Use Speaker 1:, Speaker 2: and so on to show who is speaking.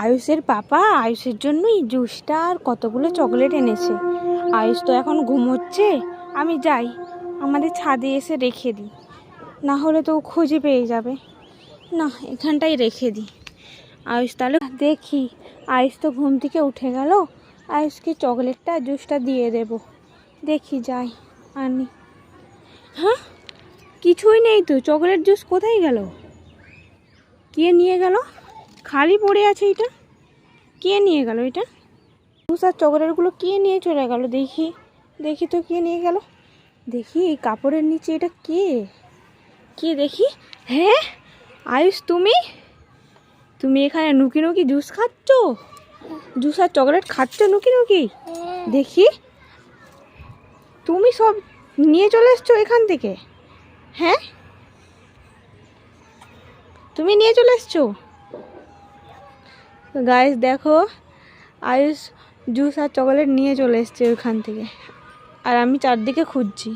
Speaker 1: আয়ুষের পাপা আয়ুষের জন্যই জুসটা আর কতগুলো চকলেট এনেছে। আয়ুষ তো এখন ঘুমোচ্ছে, আমি যাই আমাদের ছাদে এসে রেখে দিই, না হলে তো ও খুঁজে পেয়ে যাবে। না, এখানটাই রেখে দিই। আয়ুষ তাহলে দেখি, আয়ুষ তো ঘুম থেকে উঠে গেল, আয়ুষকে চকলেটটা জুসটা দিয়ে দেব। দেখি যাই আনি। হ্যাঁ, কিছুই নেই তো, চকলেট জুস কোথায় গেল? কে নিয়ে গেল? খালি পড়ে আছে এটা, কে নিয়ে গেল এটা? জুস আর চকলেটগুলো কে নিয়ে চলে গেল? দেখি দেখি তো কে নিয়ে গেল। দেখি এই কাপড়ের নিচে এটা কে কে দেখি। হ্যাঁ আয়ুষ, তুমি তুমি এখানে নুকি নুকি জুস খাচ্ছ? জুস আর চকলেট খাচ্ছ নুকি নুকি? দেখি তুমি সব নিয়ে চলে এসছো এখান থেকে। হ্যাঁ, তুমি নিয়ে চলে এসছো। গাইস দেখো, আয়ুষ জুস আর চকলেট নিয়ে চলে এসছে ওইখান থেকে, আর আমি চারদিকে খুঁজছি।